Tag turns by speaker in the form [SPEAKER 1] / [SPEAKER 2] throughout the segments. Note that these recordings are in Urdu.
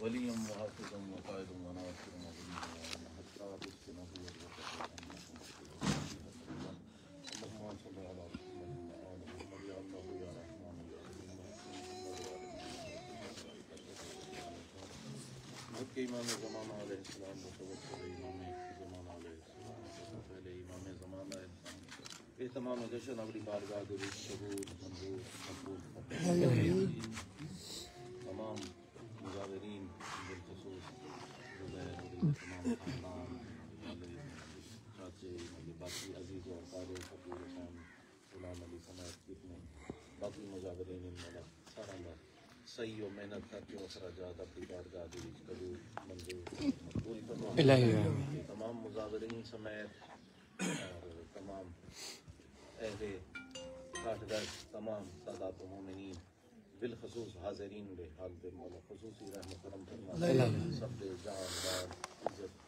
[SPEAKER 1] ولي وحافظ وقائد وناصر وغني حتى تسكنه اللهم صل على محمد وآل محمد يا الله يا رحمن يا رحيم امام زمان علیہ السلام متوسل امام زمان علیہ السلام پہلے امام زمان علیہ السلام یہ تمام جشن اپنی بارگاہ کے قبول منظور مقبول تمام مظاہرین بالخصوص زبیر اور تمام خاندان چاچے باقی عزیز و اقارب فقیر حسین غلام علی سمیت کتنے باقی مظاہرین مولا سارا لوگ صحیح و محنت کر کے اخراجات اپنی بارگاہ کے قبول منظور مقبول فرمائے تمام مظاہرین سمیت اور تمام اہل کاٹ گز تمام سادات و مومنین بالخصوص حاضرین بے حال بے مولا خصوصی رحمت کرم فرمائے سب بے جان بار عزت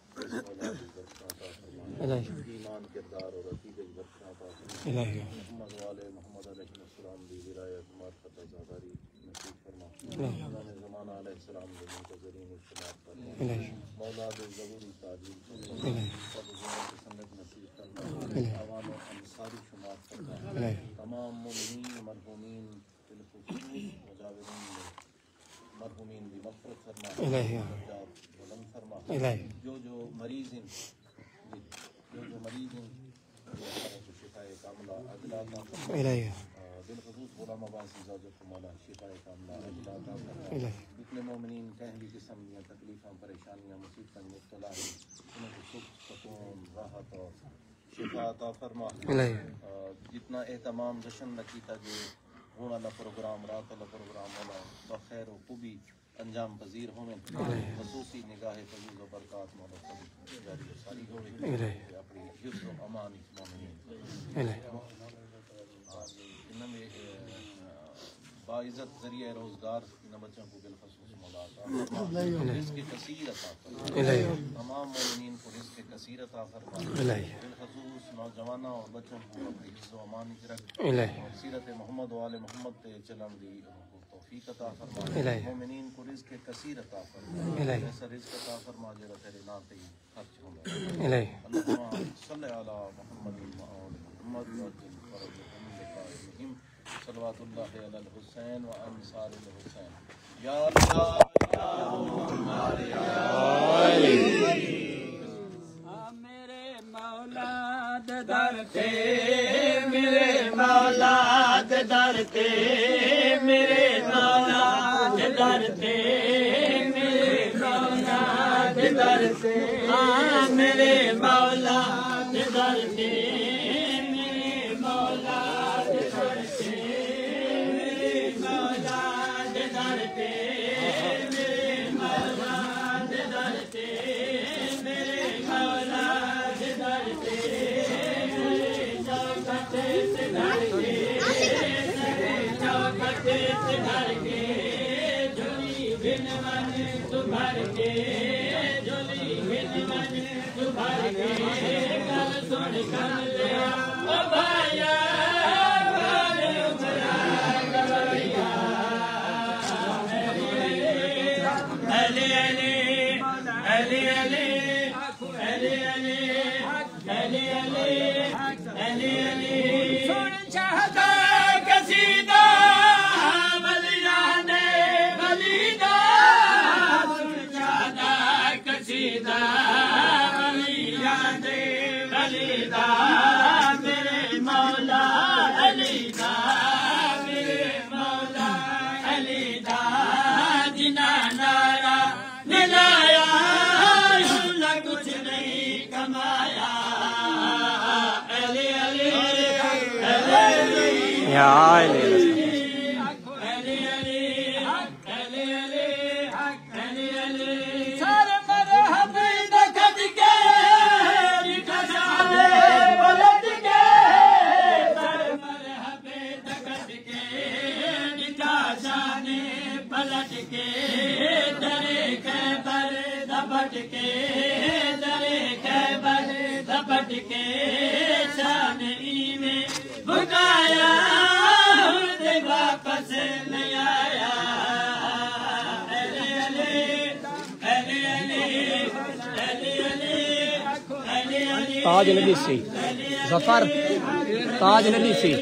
[SPEAKER 1] ایمان کردار اور عقیدہ برکھاں عطا فرمائے محمد والے محمد علیہ السلام دی ولایت معرفت عزاداری نصیب فرما امام زمان علیہ السلام دے منتظرین اجتماع فرما مولا دے ضروری تعلیم سب زمان سنت نصیب فرما عوام و انصاری شمار فرما تمام مومنین مرحومین بالخصوص مجاورین مرحومین بھی مغفرت فرما درجات بلند فرما جو مریض ہیں شفاء کاملہ عجلہ عطا فرما بالخصوص غلام عباس زاجت مولا شفاء کاملہ عجلہ عطا فرما جتنے مومنین کہیں قسم یا تکلیفاں پریشانیاں مصیبتیں مبتلا ہیں انہیں سکھ سکون راحت اور شفاء عطا فرما جتنا اہتمام جشن نکیتا جو ہونا اللہ پروگرام رات اللہ پروگرام والا بخیر و خوبی انجام پذیر ہوئے خصوصی نگاہ فضول و برکات مولا سبھی جاری و ساری ہوئے اپنی حفظ و امان اس مومنین انہوں میں باعزت ذریعہ روزگار ان بچوں کو بالخصوص مولا عطا فرما رزق کثیر عطا فرما تمام مومنین کو رزق کثیر عطا فرما بالخصوص نوجوانوں اور بچوں کو اپنی حفظ و امان رکھ سیرت محمد و آل محمد تے چلن دی توفیق عطا فرما مومنین کو رزق کثیر عطا فرما ایسا رزق عطا فرما جڑا تیرے نام تے خرچ ہوندا اللهم صل علی محمد و آل محمد وجل فرجهم صلوات اللہ علی الحسین و انصار الحسین یا اللہ یا محمد یا علی
[SPEAKER 2] میرے مولا در تے میرے مولا در تے میرے مولا در تے میرے مولا در تے میرے مولا در تے
[SPEAKER 3] تاج نبی سی ظفر تاج نبی سی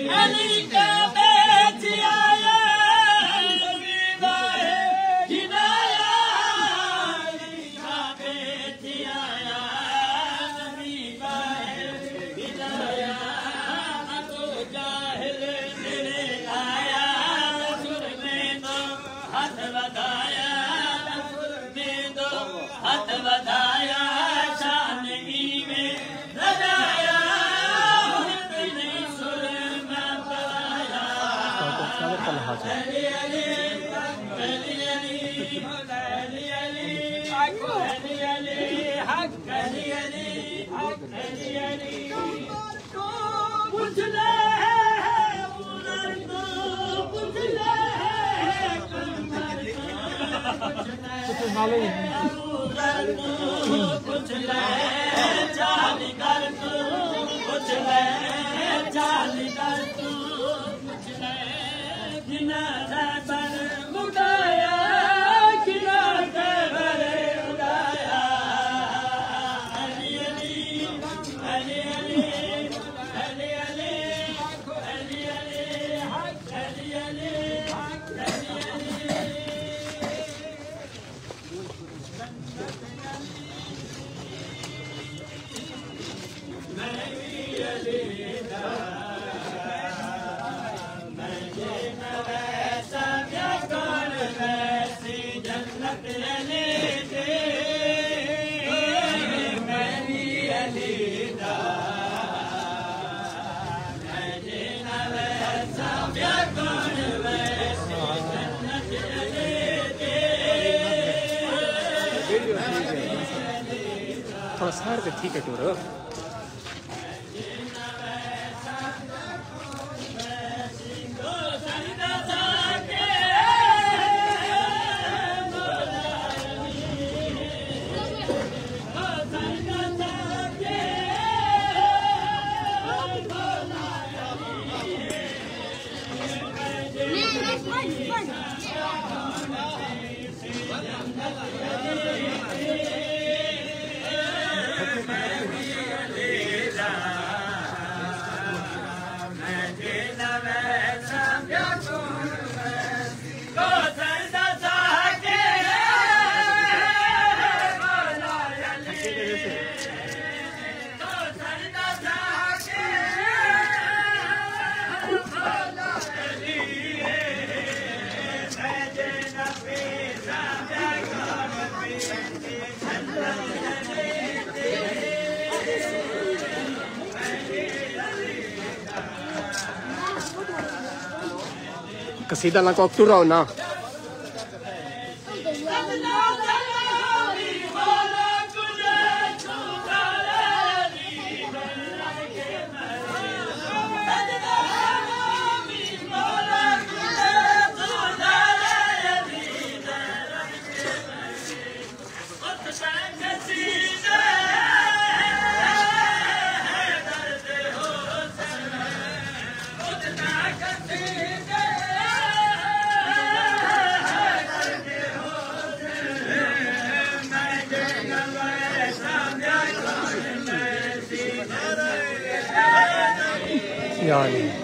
[SPEAKER 3] تھوڑا سائڈ پہ ٹھیک ہے ٹور قصیدہ نہ کو ٹور رہو نا یعنی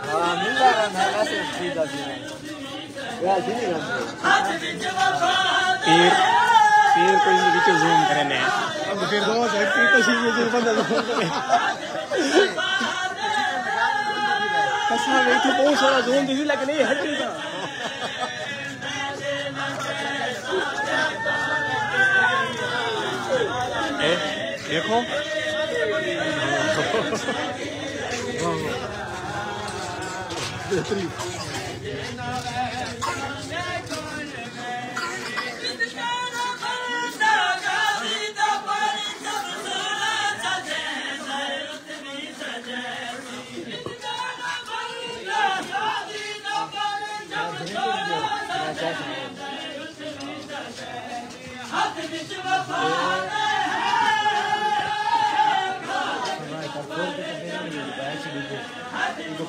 [SPEAKER 3] ہاں مل رہا ہے ایسے خریدا پیر پیر کوئی نیچے زوم کرنے اب پھر دو پیر تشریف جو بندہ زوم کرے قسم بیٹھی بہت سارا زوم دی لیکن یہ ہٹی کا دیکھو بہترین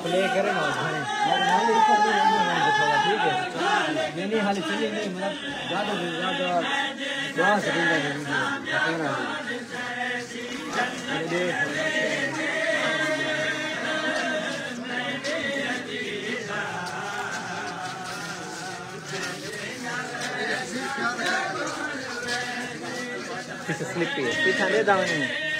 [SPEAKER 3] پلے کرے نا ٹھیک ہے نہیں حال چلیے نہیں مطلب زیادہ سے زیادہ دعا سے پیچھے سلپ پہ پیچھے نہیں داؤں نہیں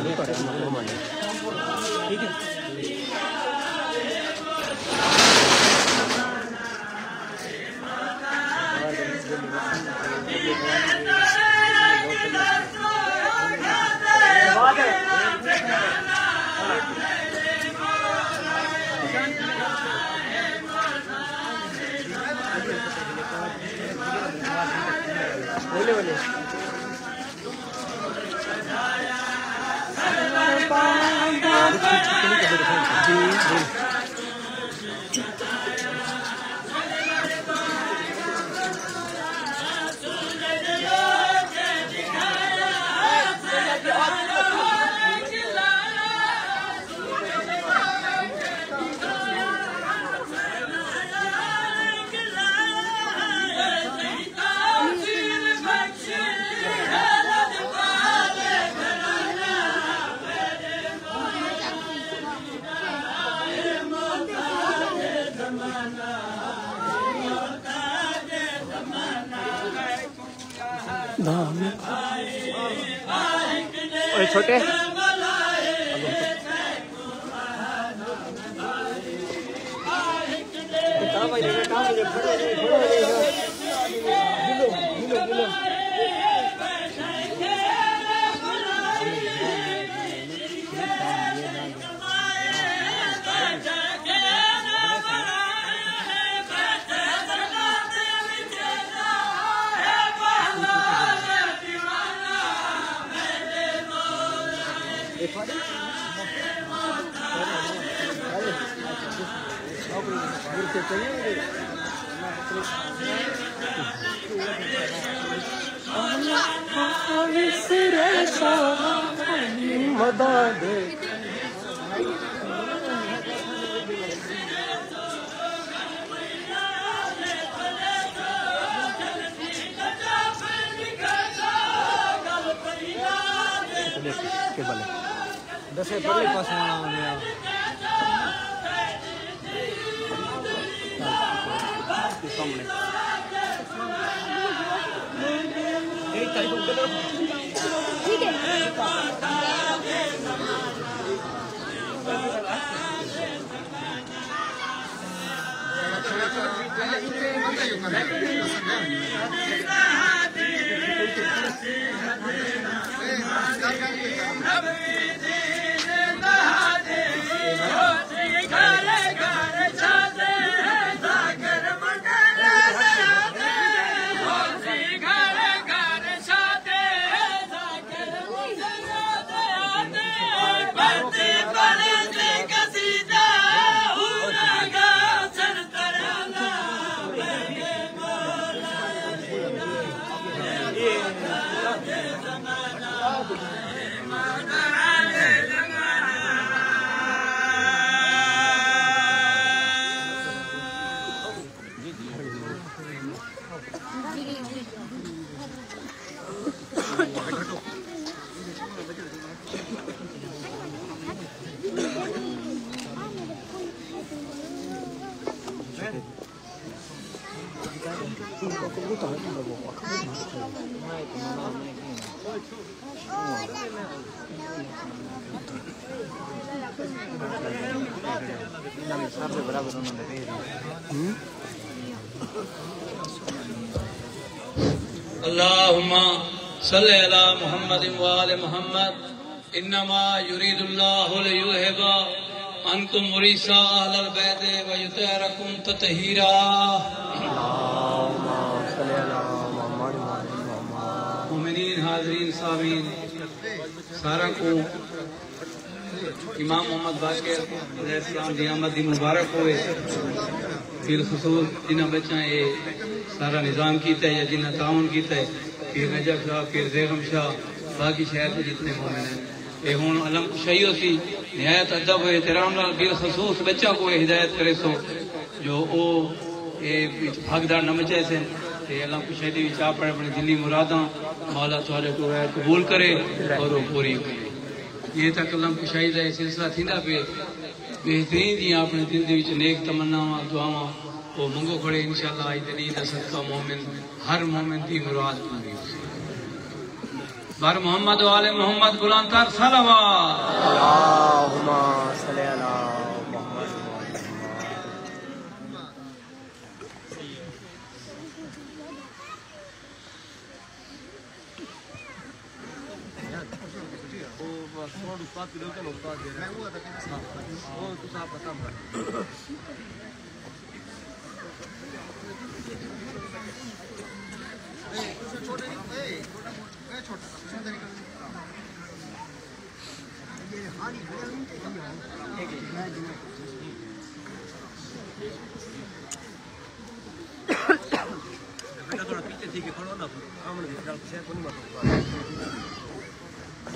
[SPEAKER 3] کر کے ٹھیک ہے چھوٹے دسے پہلے پاس آنا سامنے
[SPEAKER 4] اللهم صل على محمد وآل محمد انما يريد الله ليذهب عنكم الرجس اهل البيت ويطهركم تطهيرا. اللهم صل على محمد وآل محمد. مومنین حاضرین سامعین سارا کو امام محمد باقر علیہ السلام دی آمد دی مبارک ہوئے. بالخصوص جنہ بچہ یہ سارا نظام کیتا ہے یا جنہ تعاون کیتا ہے، پیر نجف شاہ، پیر زیغم شاہ، باقی شہر میں جتنے مومن ہیں، یہ ہون علم کشیوں سی نہایت ادب و احترام نال بالخصوص بچہ کو ہدایت کرے سو جو او بھگدار نہ مچے سے علم کشی دی وچ اپنے اپنے دلی مراداں مولا تھوڑے کو قبول کرے اور وہ پوری کرے. یہ تک علم کشائی دا سلسلہ تھیندا پہ بہترین دی اپنے دل دے وچ نیک تمناواں دعاواں وہ منگو کھڑے انشاءاللہ آئی دنی دا صدقہ مومن ہر مومن دی مراد پوری ہو سکے. بار محمد و آل محمد بلند تر صلوات.
[SPEAKER 3] اللہم صلی علی محمد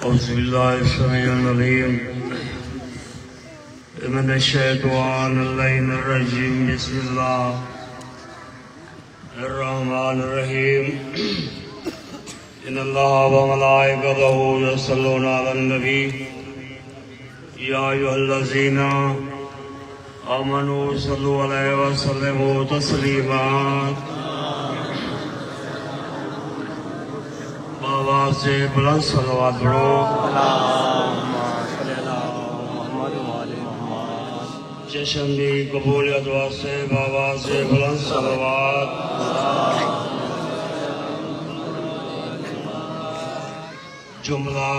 [SPEAKER 5] أعوذ بالله السميع العليم من الشيطان اللعين الرجيم. بسم الله الرحمن الرحيم. إن الله وملائكته يصلون على النبي يا أيها الذين آمنوا صلوا عليه وسلموا تسليما. بابا سے بلند صلوات پڑھو. جشن بھی قبولیت واسطے بابا سے بلند صلوات. جملہ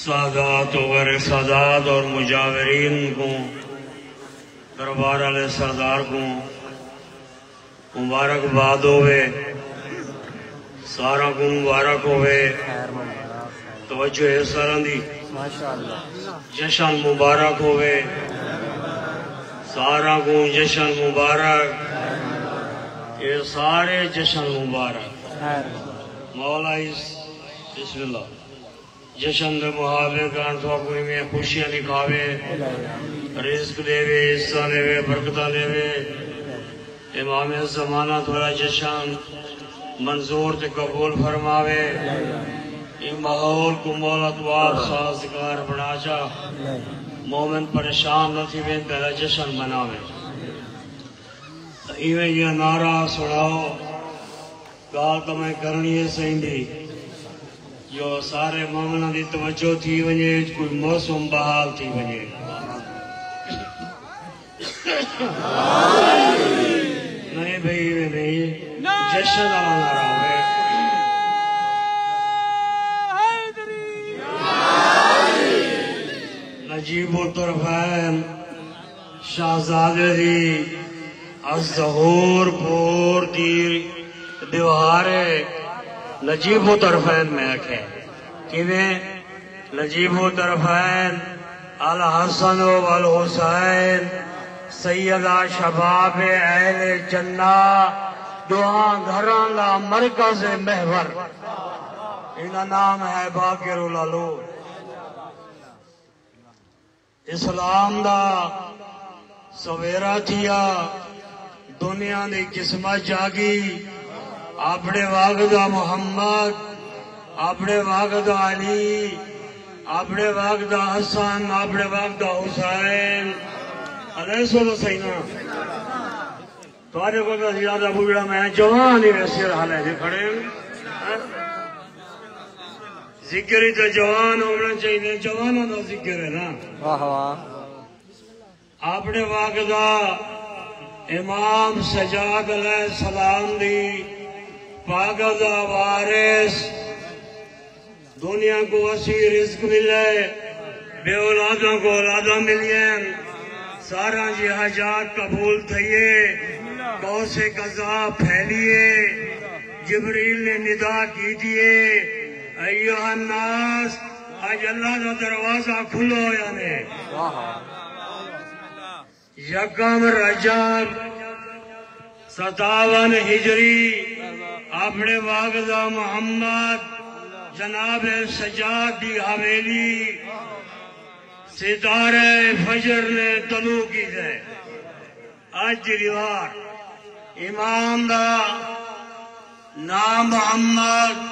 [SPEAKER 5] سادات و غیر سادات اور مجاورین کو، دربار والے سردار کو مبارکباد ہوئے. سارا کو مبارک ہوئے توجہ ہے سارا دی جشن مبارک ہوئے سارا کو جشن مبارک یہ سارے جشن مبارک مولا بسم اللہ جشن دے محاوے کان تو کوئی میں خوشیاں نکھاوے رزق دے وے حصہ دے وے برکتہ دے وے امام زمانہ تھوڑا جشن منظور تے قبول فرماوے یہ ماحول کو مولا تو آپ سازگار بنا جا مومن پریشان نہ تھی وین پہلا جشن مناوے ایویں یہ نعرہ سناؤ گال تو میں کرنی ہے سہندی جو سارے مومنوں دی توجہ تھی ونجے کوئی موسم بحال تھی ونجے نہیں بھئی نہیں جشن والا نعرہ ہوئے نجیب الطرفین شہزادے دی الظہور پور دی دیوارے نجیب الطرفین میں رکھے کیویں نجیب الطرفین الحسن والحسین سیدہ شباب اہل جنہ دعا گھران لا مرکز محور انہا نام ہے باقر العلو اسلام دا سویرا تھیا دنیا دی قسمت جاگی اپنے وقت دا محمد اپنے وقت دا علی اپنے وقت دا حسن اپنے وقت دا حسین علیہ سو سینا تمہارے کو تو زیادہ بوڑھا میں جوان ہی ویسے حال ہے کھڑے ذکر ہی تو جوان ہونا چاہیے جوانوں کا ذکر ہے نا اپنے وقت دا امام سجاد علیہ السلام دی پاک دا وارث دنیا کو وسیع رزق ملے بے اولادوں کو اولاداں ملیں سارا جی حاجات قبول تھئیے کوس قضا پھیلیے جبریل نے ندا کی دیے ایوہ الناس آج اللہ کا دروازہ کھلو یعنی یکم رجب 57 ہجری اپنے واقعہ محمد جناب سجاد دی حویلی ستارے فجر نے طلوع کی ہے آج روار امام دا نام محمد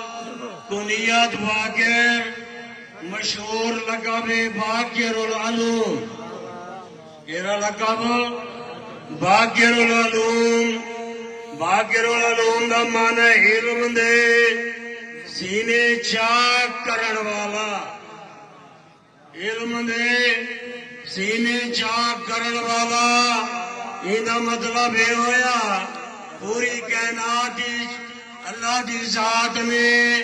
[SPEAKER 5] کنیت باقر مشہور لقب باقر العلوم یہ لقب باقر العلوم باقر العلوم دا معنی علم دے سینے چاک کرن والا علم دے سینے چاک کرن والا یہ مطلب یہ ہویا پوری کائنات اللہ دی ذات میں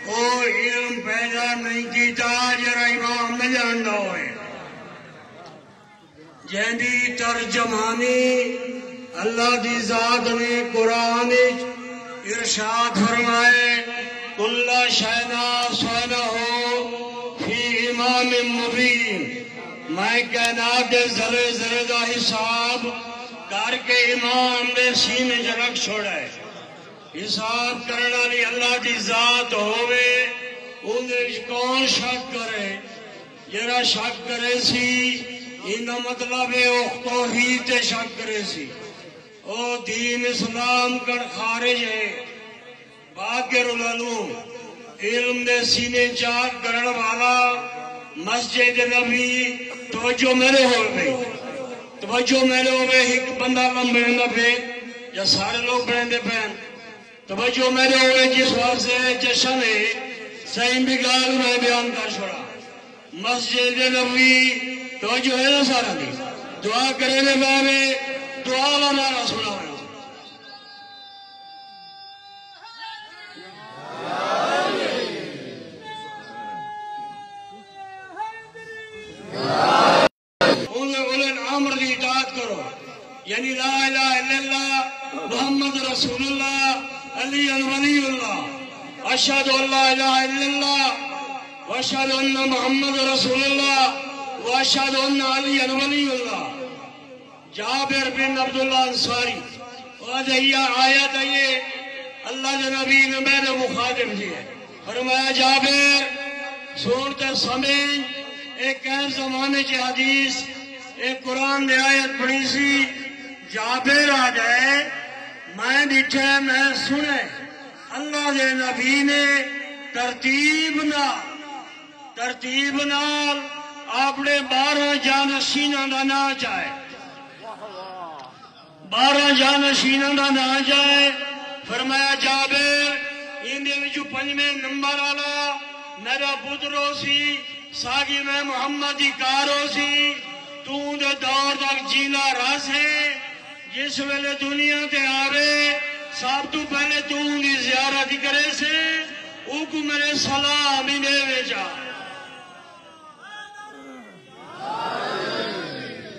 [SPEAKER 5] کوئی علم پیدا نہیں کیتا جرا امام نہ جاندا ہوئے جہندی ترجمانی اللہ دی ذات نے قرآن ارشاد فرمائے کل شینا سونا ہو فی امام مبین میں کائنات ذرے ذرے دا حساب کر کے امام نے سینے جرک چھوڑے حساب کرنا لی اللہ دی ذات ہوئے انہیں کون شک کرے جرا شک کرے سی انہا مطلب ہے توحید تے شک کرے سی او دین اسلام کر خارج ہے باقر العلوم علم دے سینے چاک کرن والا مسجد نبی توجہ میرے ہو گئی توجہ میرے ہو گئے ایک بندہ کم بڑھنے پہ یا سارے لوگ بڑھنے پہن توجہ میرے ہو گئے جس وقت سے جشن ہے صحیح بگال میں بیان کر چھوڑا مسجد نبی توجہ ہے نا سارا دی دعا کرنے میں دعا والا نعرہ سنا ہے امر کی اطاعت کرو یعنی لا الہ الا اللہ محمد رسول اللہ علی ولی اللہ اشہد ان لا الہ الا اللہ واشہد ان محمد رسول اللہ واشہد ان علی ولی اللہ. جابر بن عبداللہ انصاری یہ آیت ہے یہ اللہ کے نبی نے میرے مخاطب دی ہے. فرمایا جابر سنتے سمجھ ایک زمانے کی حدیث ایک قرآن دی آیت پڑھی سی. جابر آ جائے میں ڈٹھے میں سنے اللہ دے نبی نے ترتیب نال اپنے 12 جانشیناں دا نا چاہے 12 جانشیناں دا نا چاہے. فرمایا جابر اندے وچوں 5ویں نمبر والا میرا پترو سی ساگی میں محمد دی کارو سی. تو دے دور تک جیلا رس ہے جس ویلے دنیا تے آوے سب تو پہلے تو دی زیارت کرے سے او کو میرے سلام ہی دے ویچا.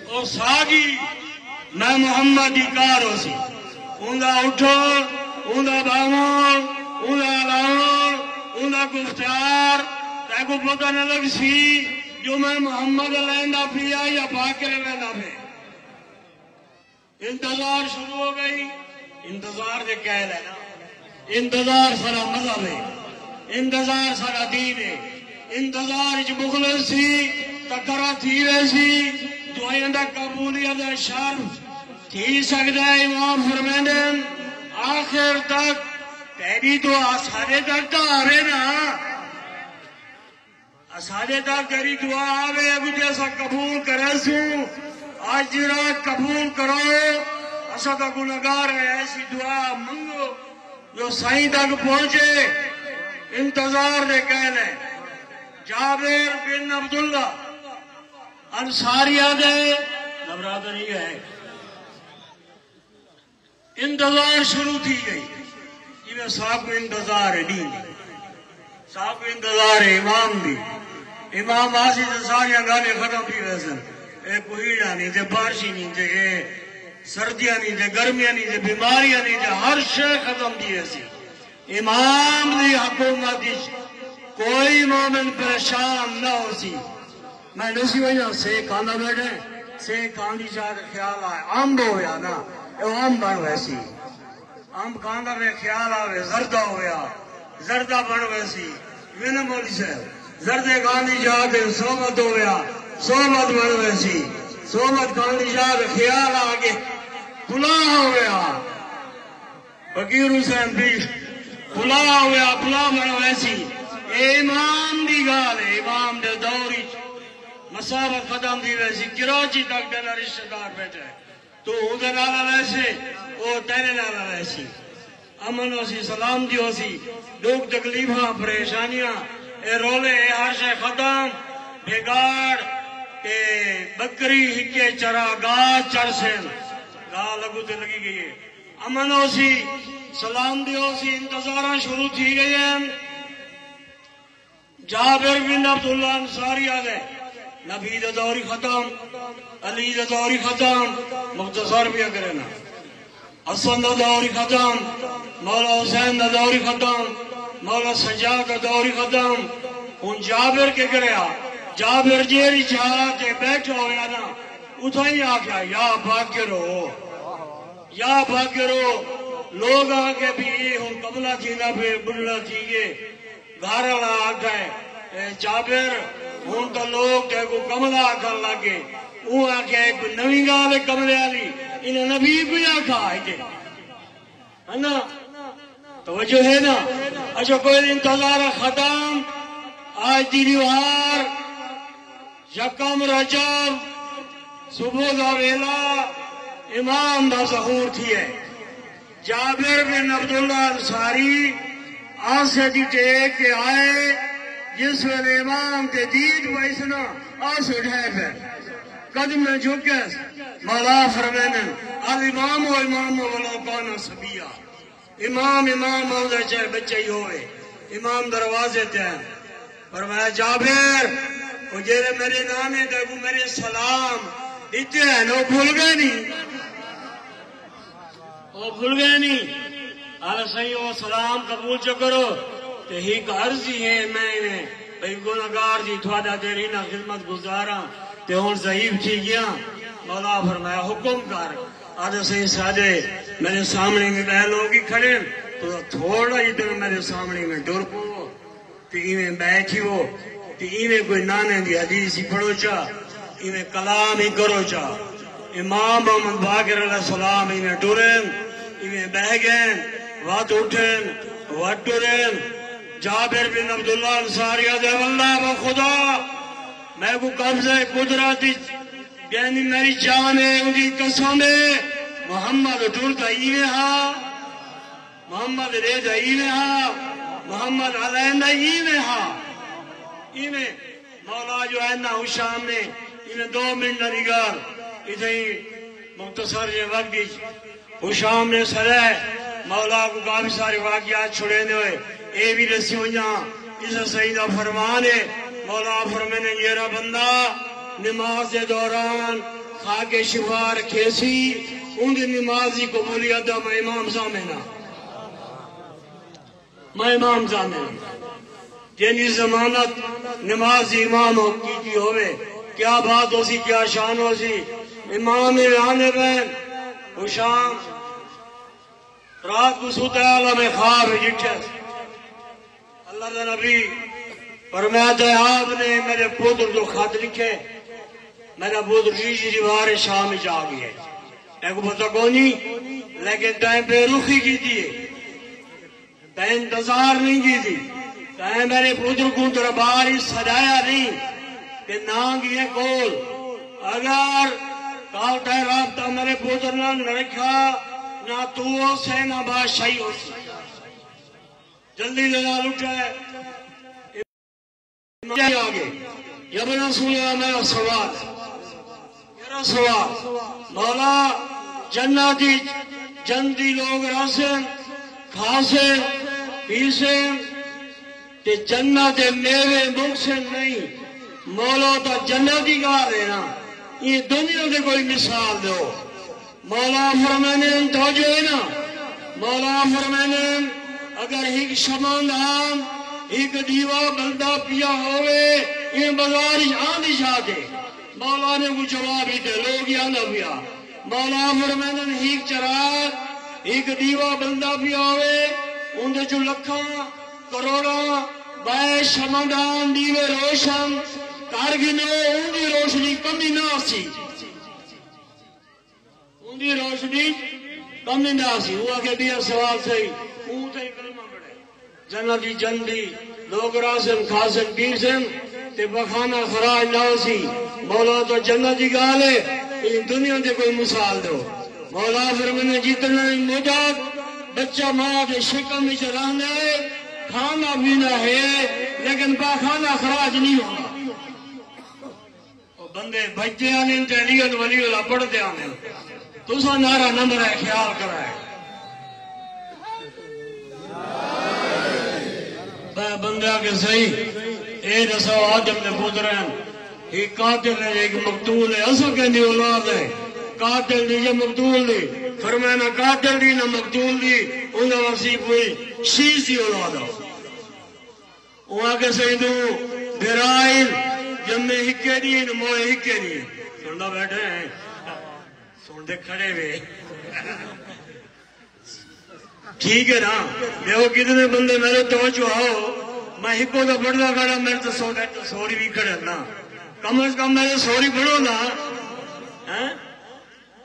[SPEAKER 5] او ساگی میں محمد دی کارو سی اندہ اٹھو اندہ باؤں اندہ لاؤں اندہ گفتار تے کو پتہ نہ لگ سی جو میں محمد لیندہ پیا یا باکر لیندہ پیا. انتظار شروع ہو گئی. انتظار دے کہہ لینا انتظار سارا مذہب ہے انتظار سارا دین ہے. انتظار اچ مخلص سی تکرہ تھی ویسی دعائیں دا قبولیت شرف تھی سکتا ہے. امام فرمیندن آخر تک تیری دعا سارے تک تو آوے نا سارے تک تیری دعا آوے ابھی جیسا قبول کرے سوں آج جرا قبول کرو ایسا کا گناہگار ہے ایسی دعا منگو جو سائیں تک پہنچے. انتظار دے کہنے جابر بن عبداللہ انصاریہ دے نبرادری ہے. انتظار شروع تھی گئی یہ صاحب کو انتظار ہے دین صاحب کو انتظار ہے امام بھی. امام آسی سے ساریاں گانے ختم تھی ویسے اے کوئیڑا نہیں تھے بارشی نہیں تھے سردیاں نہیں تھے گرمیاں نہیں تھے بیماریاں نہیں تھے ہر شے ختم تھی ایسی. امام دی حکومت کوئی مومن پریشان نہ ہو سی. میں نسی وجہ سے کھانا بیٹھے سے کھاندی چاہتے خیال آئے امب ہویا نا امب بن ویسی امب کھانا میں خیال آوے زردہ ہویا زردہ بن ویسی وین مولی سے زردے کھاندی چاہتے صحبت ہویا صحبت بن ویسی صحبت کھاندی چاہتے خیال آگے پلاہ ہویا فقیر حسین پیش پلاہ ہویا پلاہ بن ویسی. امام دی گال ہے امام دے دوری مسابت ختم دی ویسی کراچی تک دینا رشتہ دار بیٹھے تو ادھر نالا ویسے وہ تیرے نالا ویسی امن ہو سی سلام دی ہو سی دکھ تکلیفاں پریشانیاں اے رولے اے ہر شے ختم بھیگاڑ تے بکری ہکے چرا گا چرسن گا لگو تے لگی گئی ہے. امن ہو سی سلام دی ہو سی انتظاراں شروع تھی گئی ہیں. جابر بن عبداللہ انصاری آگئے نبی دا دوری ختم علی دا دوری ختم مختصر بھی کرنا حسن دا دوری ختم مولا حسین دا دوری ختم مولا سجاد دا دوری ختم. ان جابر کے کریا جابر جیری چاہتے بیٹھا ہویا نا اتھا ہی آکھا یا بھاگرو لوگ آگے بھی ہن قبلہ تھی نہ پھر بلہ تھی گے گھر والا آگئے جابر ہوں تو لوگ کو کملہ آکھر لگے وہ آکھے ایک نوی گال کملے والی انہیں نبی کو آکھا ہے نا توجہ ہے نا. اچھا کوئی انتظار ختم آج دیوار یکم رجب صبح دا ویلا امام دا ظہور تھی ہے. جابر بن عبداللہ انصاری آسے دی ٹیک کے آئے جس ویلے امام کے دید ویسنا آس اٹھائے پہ قدم میں جھکے مولا فرمینن الامام و امام ولو کانا سبیہ امام ہوتا چاہے بچے ہی ہوئے امام دروازے تھے. فرمایا جابر وہ جیرے میرے نانے دے وہ میرے سلام دیتے ہیں وہ بھول گئے نہیں آلہ صحیح وہ سلام قبول چو کرو تے ہی عرضی ہے میں بھئی گناہگار جی تھوڑا دیر نہ خدمت گزاراں تے ہن ضعیف تھی گیا مولا فرمایا حکم کر آج سے سادے میرے سامنے میں بہ لوگ ہی کھڑے تو تھوڑا ہی دن میرے سامنے میں ڈر پو تے ایویں بیٹھی ہو تے ایویں کوئی نانے دی حدیث ہی پڑھو چا ایویں کلام ہی کرو چا امام محمد باقر علیہ السلام ایویں ڈرن ایویں بہ گئے وات اٹھن وات ڈرن جابر بن عبداللہ انصاری دے واللہ بخدا میں کو قبضہ قدرت یعنی میری جان ہے ان کی قسم ہے محمد ڈرتا ایویں ہاں محمد ریدہ ایویں ہاں محمد علیہ ایویں ہاں ایویں مولا جو ہے نا حشام نے ایویں 2 منٹ نگار ادھے مختصر یہ وقت حشام نے سرائے مولا کو کافی سارے واقعات چھڑے ہوئے اے بھی رسی ہو جہاں اس سیدہ فرمان ہے مولا فرمانے یہ رہا بندہ نماز کے دوران خاک شفا رکھے سی ان کی نمازی قبولیت دا میں امام زامنہ میں امام زامنہ جنہی زمانت نمازی امام کی ہوئے کیا بات ہو سی کیا شان ہو سی امام رانے بین حشام رات کو سوتے عالم خواب جٹھے اللہ دا نبی فرمایا آپ نے میرے پودر جو خط لکھے میرا پودر جیجی دیوار شام جا گیا ہے ایک پتہ کونی لیکن ٹائم پہ رخی کی دیئے ٹائم انتظار نہیں کی دی ٹائم میرے پودر کو دربار ہی سجایا نہیں کہ نانگ یہ کول اگر کالتا رابطہ میرے پودر نہ رکھا نہ تو ہو سے نہ بادشاہی ہو سے جلدی لگا لٹا ہے آگے جب رسول اللہ میرا سوال مولا جنتی جنتی لوگ راسن کھاسن پیسن تے جنت میوے مکسن نہیں مولا تا جنتی کا دینا یہ دنیا دے کوئی مثال دو مولا فرمانے توجہ ہے نا مولا فرمانے اگر ایک شماندان ایک دیوا بلدہ پیا ہوئے یہ بازاری آندھی جاتے مولا نے وہ جواب ہی دے لوگ یا نہ پیا مولا فرمینن ایک چراغ ایک دیوا بلدہ پیا ہوئے ان دے جو لکھاں کروڑاں بائے شماندان دیوے روشن کارگنو ان دی روشنی کمی نہ سی ان دی روشنی کمی نہ سی ہوا کہ دیا سوال صحیح اون تے کلمہ پڑھے جنتی جندی لوگ راسن کھاسن پیسن تے بخانہ خراج نہ سی مولا تو جنتی گالے ان دنیا دے کوئی مثال دو مولا فرمانے جتنا مدد بچہ ماں کے شکم میں رہنا ہے کھانا پینا ہے لیکن بخانہ خراج نہیں ہوگا بندے بچے آنے تحلیت ولی اللہ پڑھتے آنے تو سا نعرہ نمبر ہے خیال کرائے بندے آگے صحیح اے رسو آدم نے پودرین ہی قاتل ہے ایک مقتول ہے اصل کہنی اولاد ہے قاتل دی یا مقتول دی فرمانا قاتل دی نہ مقتول دی انہا ورسیب ہوئی شیز دی اولاد ہے وہاں کے سیدو برائل جمعے ہکے دی نموئے ہکے دی سننا بیٹھے ہیں سن دے کھڑے ہوئے ٹھیک ہے نا دیکھو کتنے بندے میرے توجہ آؤ میں ہکو تو پڑھنا کھڑا میرے تو سوری بھی کھڑا نا کم از کم میرے سوری پڑھو نا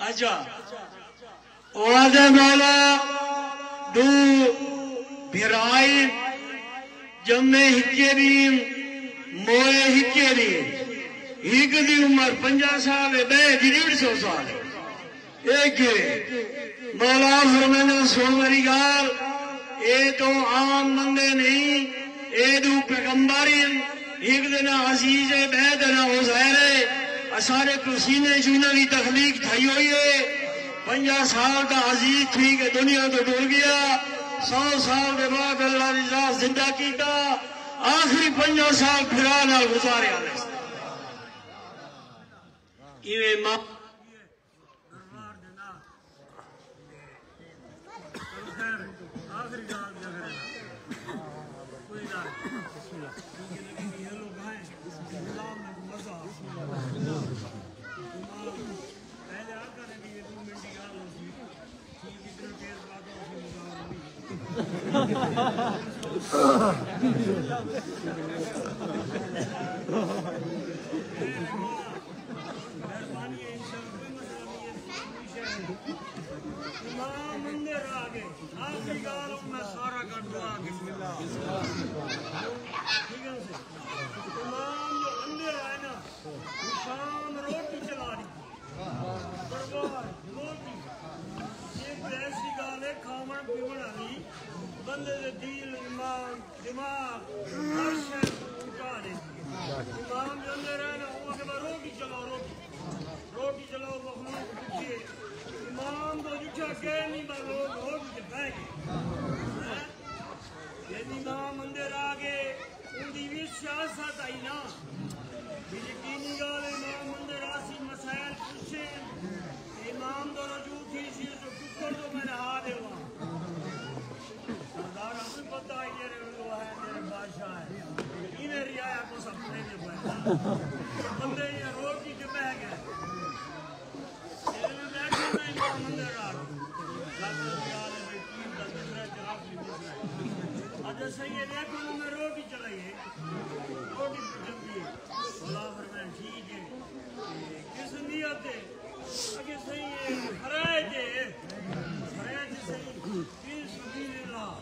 [SPEAKER 5] اچھا وعدہ مولا دو بھرائی جمعے ہکے دی موئے ہکے دی ہک دی عمر 50 سال ہے بے دی 150 سال ہے ایک مولا فرمانا سن میری گال اے تو عام بندے نہیں اے دو پیغمبری ایک دن عزیز ہے بے دن عزیر ہے سارے پسینے جونا کی تخلیق تھائی ہوئی ہے 50 سال کا عزیز تھی کہ دنیا تو ڈر گیا 100 سال کے بعد اللہ نے ذات زندہ کیتا آخری 50 سال پھرانا گزارے آنے یہ ماں بندے دے دل ایمان دماغ ہر شے اٹھا دے امام جو اندر رہنا وہ کہ روٹی چلاؤ روٹی چلاؤ مخلوق پوچھئے امام تو جھا کہ نہیں بس لوگ روٹی سے بہ گئے یعنی امام اندر آگے ان دی بھی سیاست آئی نا یقینی گال امام اندر آسی مسائل پوچھے امام تو رجوع تھی سی تو ککر تو میں رہا دے وہاں سردار ہمیں پتہ ہے یہ رہو ہے میرے بادشاہ ہے انہیں رعایا کو سب نے دے پائے بندے یہ روٹی کے بہ گئے میں بیٹھے میں امام اندر آ رہا لاکھوں خیال ہے تین کا دوسرا جواب بھی دوسرا اجھا صحیح دیکھو میں روٹی چلائیے روٹی پچھتی ہے اللہ فرمائے ٹھیک ہے کس نیت ہے اگر صحیح ہے خرائج ہے خرائج صحیح فی سبیل اللہ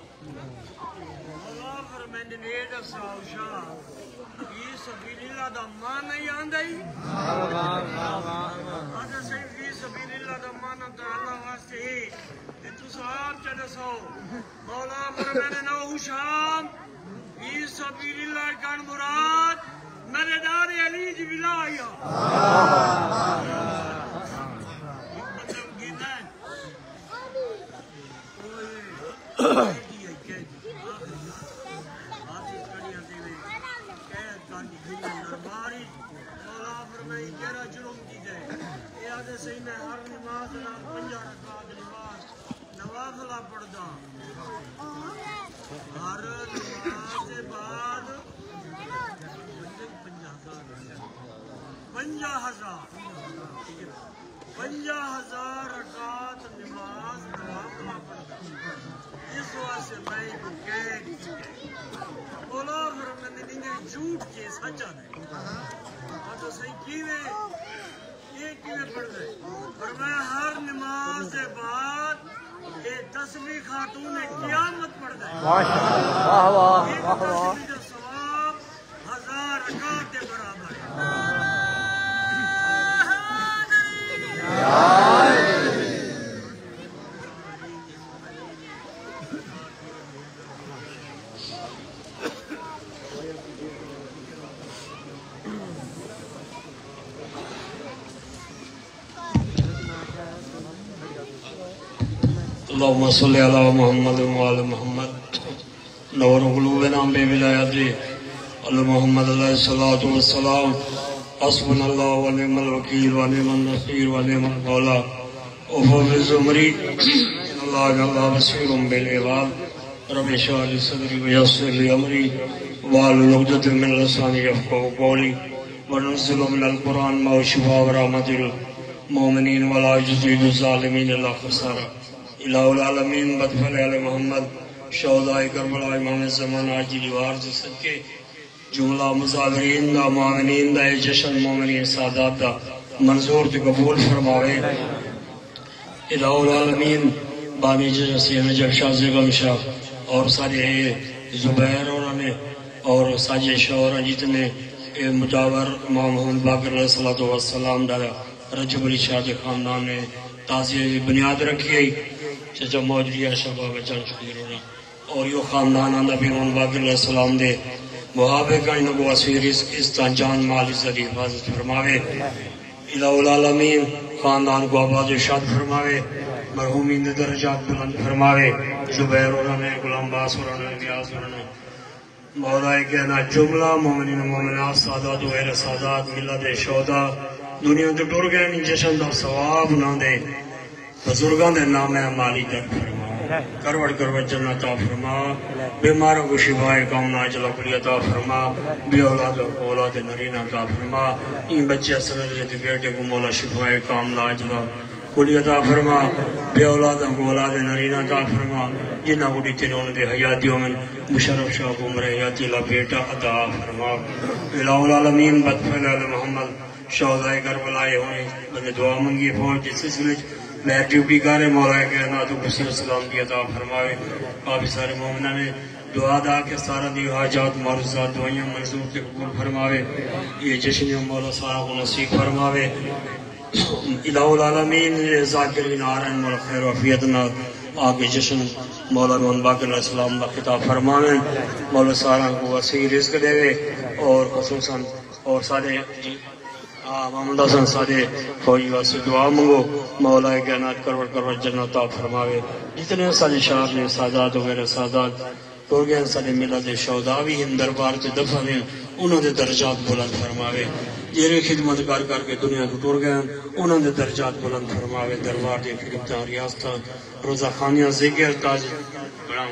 [SPEAKER 5] اللہ فرمائے نیت افساو شاہ فی سبیل اللہ دا معنی ہی آندہ ہی اگر صحیح فی سبیل اللہ دا معنی دا اللہ واسطے ہی تو صحاب چلے سو مولا فرمائے نو شام فی سبیل اللہ کان مراد میرے دار علی جی ولایہ صحیح میں ہر نماز نام 50 رکعت نماز نوافلہ پڑھدا ہر نماز کے بعد 50,000 رکعت نماز نوافلہ پڑھدا اس واسطے میں کو کہہ بولا پھر میں نے جھوٹ کے سچا نہیں تو صحیح کیویں یہ کیویں پڑھ گئے فرمایا ہر نماز کے بعد یہ 10ویں خاتون قیامت پڑھ گئے ایک تسبیح کا ثواب 1000 رکعت کے برابر ہے اللهم صل على محمد وعلى محمد نور قلوبنا بولایت محمد علیہ الصلوۃ والسلام حسبنا اللہ ونعم الوکیل ونعم النصیر ونعم المولا وفوز امری ان اللہ بصیر بالعباد رب اشرح لي صدری ويسر لي امری واحلل عقدۃ من لسانی یفقهوا قولی وننزل من القرآن ما هو شفاء ورحمة للمؤمنین ولا يزيد الظالمین الا خسارا الہ العالمین بدفل علی محمد شہداء کربلا امام زمان عاجل وارث صدقے جملہ مظاہرین دا معاونین دا جشن مومنین سادات دا منظور تے قبول فرماوے الہ العالمین بانی جشن سید نجف شاہ زیغم شاہ اور سارے زبیر اور ساجے شاہ اور جتنے مجاور امام محمد باقر علیہ السلام دا رجب علی شاہ دے خاندان نے تازی بنیاد رکھی ہے چچا موجودیہ شباب چل چکی رونا اور یہ خاندان آندہ بھی محمد باقر علیہ السلام دے محابے کا انہوں کو اسیر اس جان مال عزت حفاظت فرماوے الہ العالمین خاندان کو آباد شاد فرماوے مرحومین دے درجات بلند فرماوے زبیر نے غلام باس نے نیاز نے مولا کہنا جملہ مومنین مومنات سادات و غیر سادات ملت شہداء دنیا تے ٹر گئے نہیں جشن دا ثواب نہ دے بزرگاں دے نام ہے مالی در فرماوے کروڑ کروڑ جنت عطا فرما بیماروں کو شفائے کاملہ عاجلہ کلی عطا فرما بے اولاد کو اولاد نرینہ عطا فرما ان بچے اصل بیٹے کو مولا شفائے کاملہ عاجلہ کلی عطا فرما بے اولادوں کو اولاد نرینہ عطا فرما جنہ کو دیتے انہوں نے حیاتیوں میں مشرف شاہ کو عمر حیاتی اللہ بیٹا عطا فرما الہ العالمین بدفعل علی محمد شہدائے کربلائے ہوئے بندے دعا منگی فوج جس سلسلے میں ڈیوٹی کارے مولا کائنات کو بصیر السلام کی عطا فرماوے کافی سارے مومنہ نے دعا دا کے سارا دی حاجات معرضات دعائیاں منظور کے قبول فرماوے یہ جشن مولا سارا کو نصیب فرماوے الہ العالمین ذاکرین آرین مولا خیر و عافیتنا آگے جشن مولا روحان باقر علیہ السلام کا خطاب فرماوے مولا سارا کو وسیع رزق دے اور خصوصاً اور سارے محمد حسن سارے فوجی واسے دعا منگو مولا کائنات کروڑ کروڑ جنت عطا فرماوے جتنے سارے شاہ نے سادات وغیرہ سادات ٹر گئے سارے ملت شہداء بھی ہم دربار سے دفع ہیں انہوں نے درجات بلند فرماوے جیرے خدمت کر کے دنیا کو ٹر گئے انہوں نے درجات بلند فرماوے دربار دے خدمتاں ریاستاں روزہ خانیاں ذکر تاج بڑا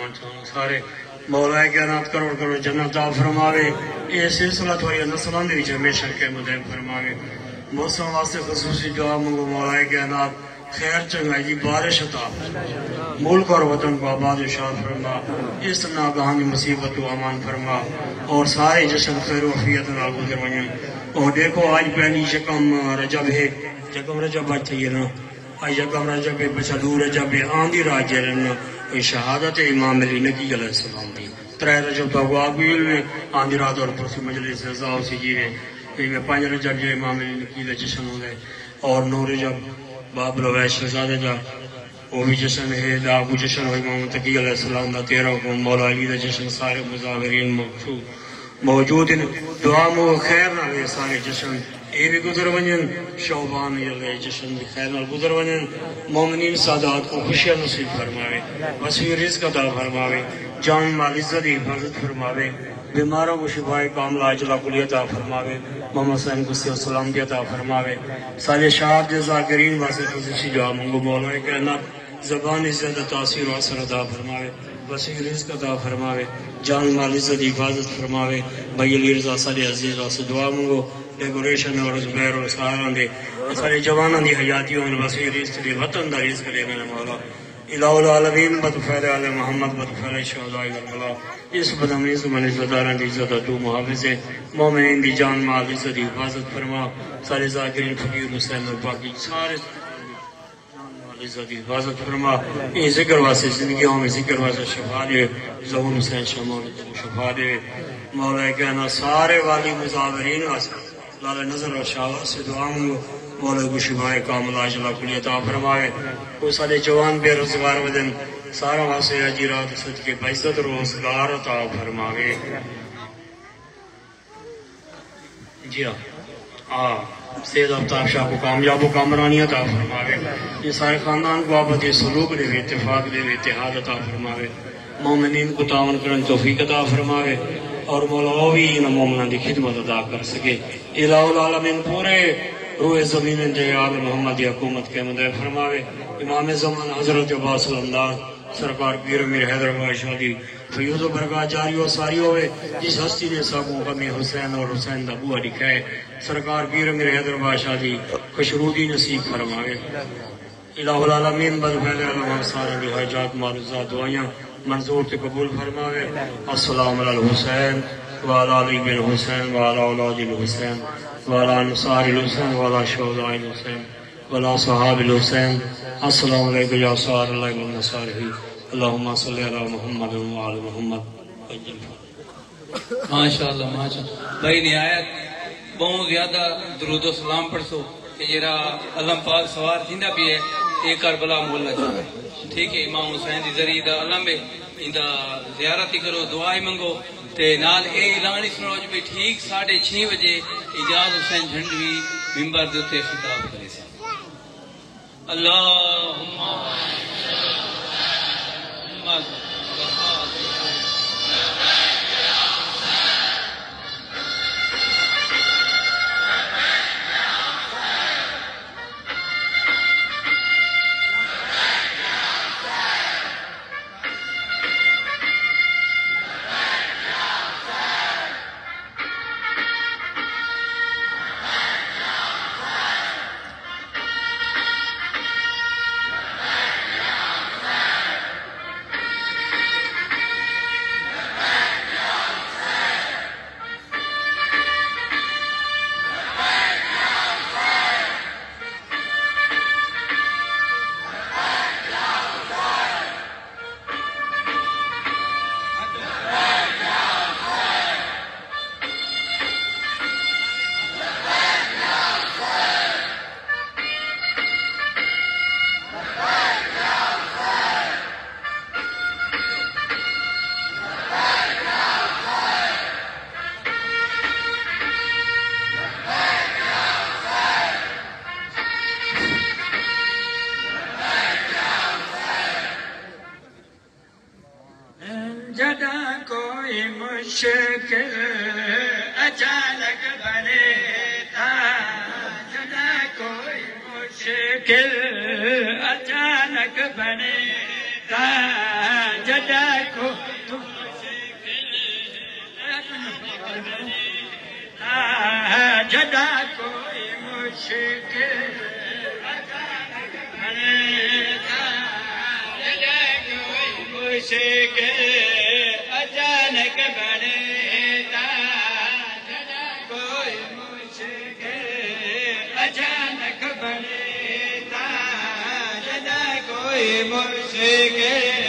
[SPEAKER 5] سارے مولا کائنات کروڑ کروڑ جنت عطا فرماوے یہ سلسلہ تھوڑی نسلان دے وچ ہمیشہ کے مدعم فرماوے موسم واسطے خصوصی دعا منگو مولا کائنات خیر چنگائی جی بارش عطا ملک اور وطن کو آباد و شاد فرما اس ناگہانی مصیبت و امان فرما اور سارے جشن خیر و عافیت نال گزر ونجن اور دیکھو آج پہلی یکم رجب ہے یکم رجب آج چاہیے نا آج یکم رجب ہے بچلو رجب ہے آندھی راج جرن شہادت امام علی نبی علیہ السلام دی ترائے رجب تو واقعیل میں آندھی رات اور پرسی مجلس رضا سی جیوے میں 5 رجب جو امام علی نبی جشن ہو گئے اور 9 رجب باب رویش شہزادے جا وہ بھی جشن ہے داغو جشن ہوئی امام تقی علیہ السلام دا 13 کو مولا علی دا جشن سارے مظاہرین موجود ہیں دعا مو خیر نہ لے سارے جشن اے بھی گزر ونجن شعبان یہ جشن بھی خیر نہ گزر ونجن مومنین سادات کو خوشیاں نصیب فرماوے وسیع رزق عطا فرماوے جان مال عزت حفاظت فرماوے بیماروں کو شفائے کاملہ عاجلہ کلی عطا فرماوے محمد صلی اللہ علیہ وسلم کی عطا فرماوے سارے شہاد ذاکرین واسطے خصوصی دعا منگو مولا کائنات زبان عزت تاثیر و اثر عطا فرماوے وسیع رزق عطا فرماوے جان مال عزت حفاظت فرماوے بھائی علی رضا سارے عزیز واسطے دعا منگو ڈیکوریشن اور زبیر اور سارا دے سارے جوانوں دی حیاتیوں میں وسیع رزق دے وطن دا رزق دے میرے مولا الہ العالمین بطفیل علی محمد بطفیل شہداء کربلا اس بدامیز و منزداران دی عزت دو محافظ مومنین دی جان مال عزت حفاظت فرما سارے ذاکرین فقیر حسین اور باقی سارے جان مال عزت حفاظت فرما یہ ذکر واسطے زندگیوں میں ذکر واسطے شفا دے ظہور حسین شاہ مولا کو شفا دے مولا کہنا سارے والی مظاہرین واسطے لال نظر و شاہ سے دعا منگو مولا کو شفائے کاملہ عاجلہ کلی عطا فرمائے وہ سارے جوان بے روزگار ودن سارا واسطے اجی رات صدقے بعزت روزگار عطا فرمائے جی ہاں سید آفتاب شاہ کو کامیاب و کامرانی عطا فرمائے یہ سارے خاندان کو آباد سلوک دے اتفاق دے اتحاد عطا فرمائے مومنین کو تعاون کرن توفیق عطا فرمائے اور مولا بھی ان مومنان دی خدمت ادا کر سکے الہ العالمین پورے روح زمین جے آل محمد حکومت کے مدعے فرماوے امام زمان حضرت عباس الامدار سرکار پیر امیر حیدر آباد شاہ دی فیوز و برکات جاری و ساری ہوئے جس ہستی نے ساکوں غمی حسین اور حسین دا بوہ لکھائے سرکار پیر امیر حیدر آباد شاہ دی خوشرودی نصیب فرماوے الہ العالمین بدفعل علم سارے دی حاجات معروضات دعائیاں منظور تے قبول فرماوے السلام علی الحسین وعلی علی بن حسین وعلی اولاد الحسین وعلی انصار الحسین وعلی شہداء الحسین وعلی صحاب الحسین السلام علیکم یا صار اللہ والنصارہی اللہم صلی علی محمد وعلی محمد
[SPEAKER 4] ماشاءاللہ ماشاءاللہ بھائی نہایت بہت زیادہ درود و سلام پڑھسو کہ جرا علم پاک سوار تھیندا بھی ہے ایک کربلا مولا چاہے ٹھیک ہے امام حسین دی ذریعہ دا علم ہے اندا زیارت ہی کرو دعا ہی منگو تے نال اے اعلان اس روز بھی ٹھیک 6:30 بجے اجاز حسین جھنڈوی ممبر دے تے خطاب کرے سن اللہم
[SPEAKER 2] جدا کوئی مشکل اچانک بنے تا جدا کوئی مشکل اچانک بنے تا جدا کو جدا کوئی مشکل اچانک بنے تا جدا کوئی مشکل اچانک بنے تا جدا کوئی مشکل اچانک بنے تا جدا کوئی مشکل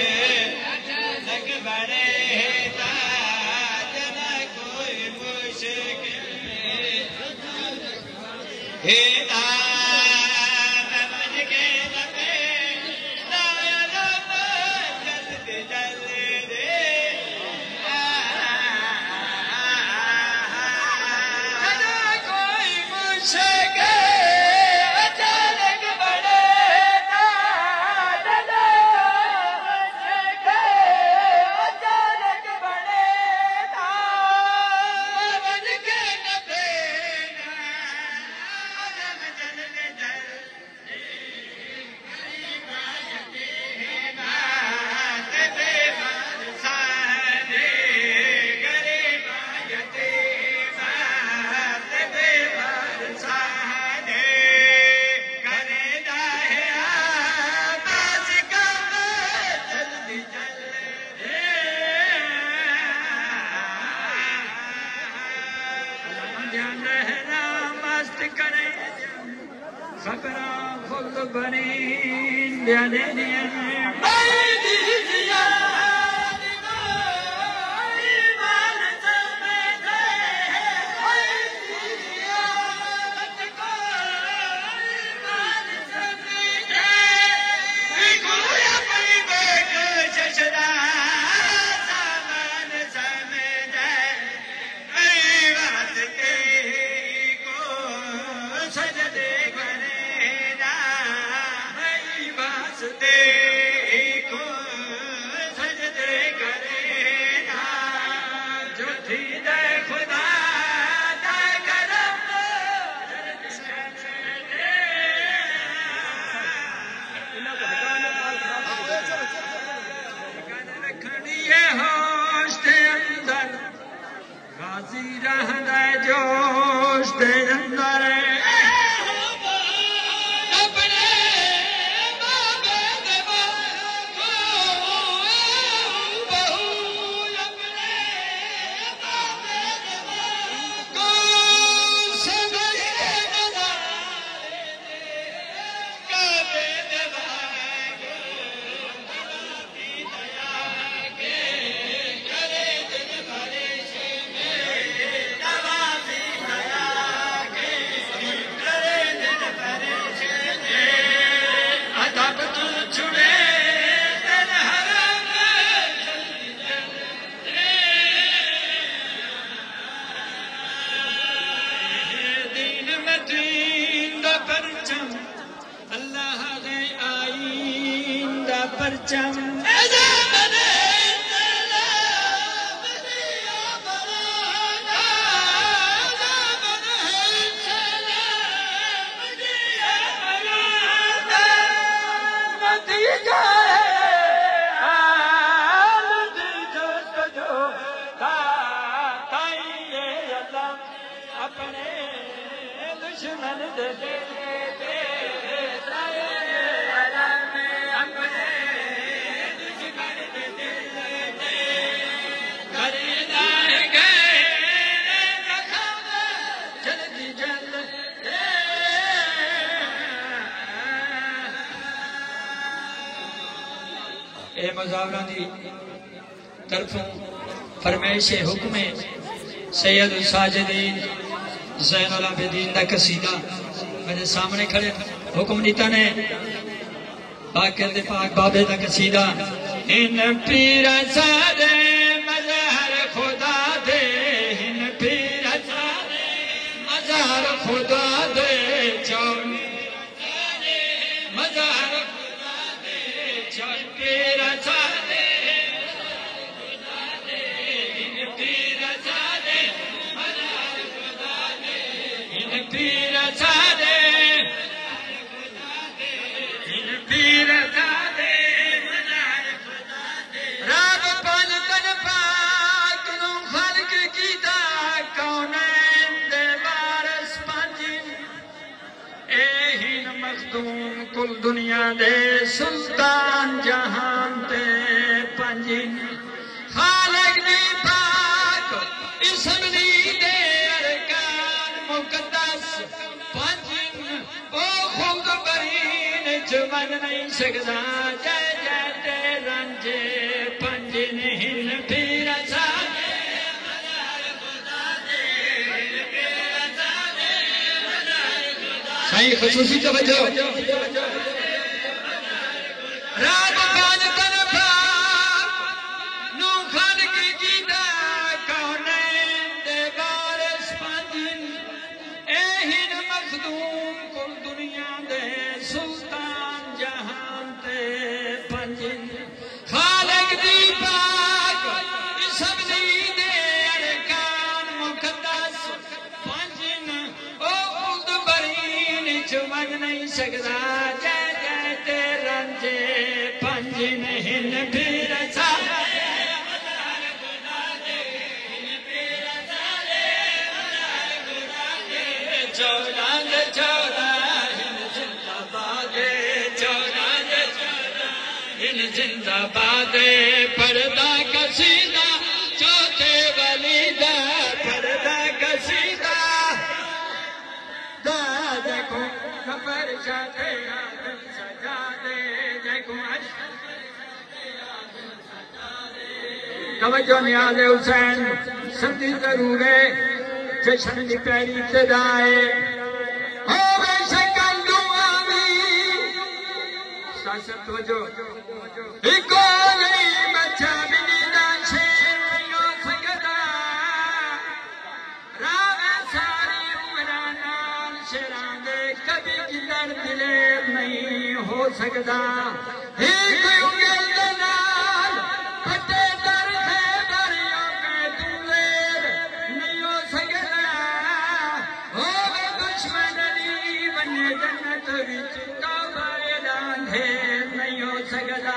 [SPEAKER 2] اے مزاورہ دی طرفوں فرمائش حکم سید الساجدین زین العابدین دا قصیدہ میرے سامنے کھڑے حکم دیتا نے پاک بابے دا قصیدہ ان پیر سادے مظہر خدا دے ان پیر سادے مظہر خدا دے چونی مظہر خدا دے چونی پیر سادے دنیا دے سلطان جہان تے پنجن خالق دی پاک اسم دی دے ارکان مقدس پنجن او خود برین چمن نہیں سکتا جے جے تے رنجے پنجن ہن پھر صحیح خصوصی توجہ رب پانچ طرفا نو خالق جیدہ کونین دے بارش پانچن ایہن مخدوم کل دنیا دے سلطان جہان تے پانچن خالق دی پاک اسم دی دے ارکان مقدس پانچن او خود برین چمن نہیں سکتا جے جے تے رنجے پنجن ہن پھر چودہ چودہ ہن زندہ باد ہن زندہ باد پردہ قصیدہ چوتھے ولیدہ پردہ قصیدہ دیکھو خبر شاہدے آدم سجا دے دیکھو توجہ نیاز حسین سردی ضرور ہے جشن دی پیری ابتدائے ہوگے شکل دعاوی ساسب توجہ ایک ہو گئی بچہ بلی دانشے نہیں ہو سکتا راوے ساری عمرانان شیران دے کبھی جدر دلیر نہیں ہو سکتا ایک انگل دنال پتے در خیبریوں کے دولیر نہیں ہو سکتا ہوگے دشمن علی بنے جنت وچ توبہ اعلان ہے نہیں ہو سکتا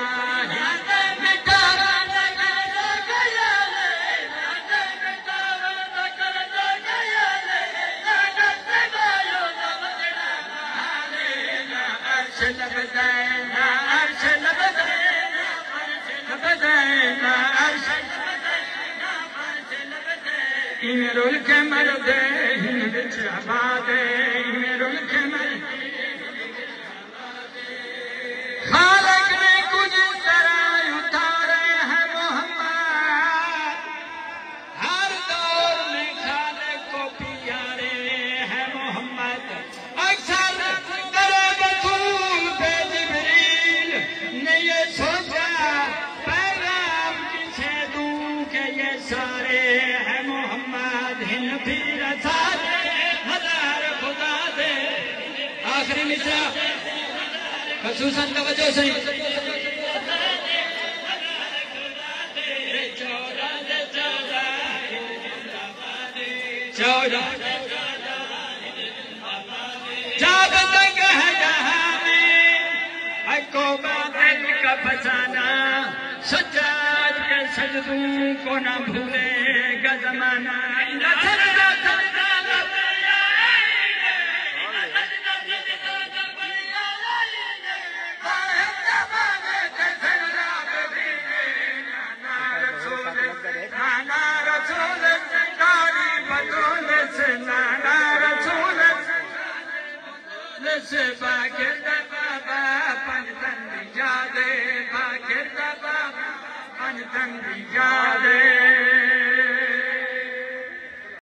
[SPEAKER 2] میرے کے مردے ہند چبادے میرے کے مرد خالق نے کچھ طرح اتارے ہیں محمد ہر دور میں خالق کو پیارے ہیں محمد اکثر کرے بطول پہ جبریل نے یہ سوچا پیغام کسے دوں کہ یہ سارے ہیں محمد ہن پھر سارے ہزار خدا دے آخری مصرع خصوصاً توجہ سے چودہ جب تک ہے جہاں میں اکو باطل کا فسانہ سجاد کے سجدوں کو نہ بھولے گا زمانہ باکر بابا پنجتن بھی جا دے باکر بابا پنجتن بھی جا دے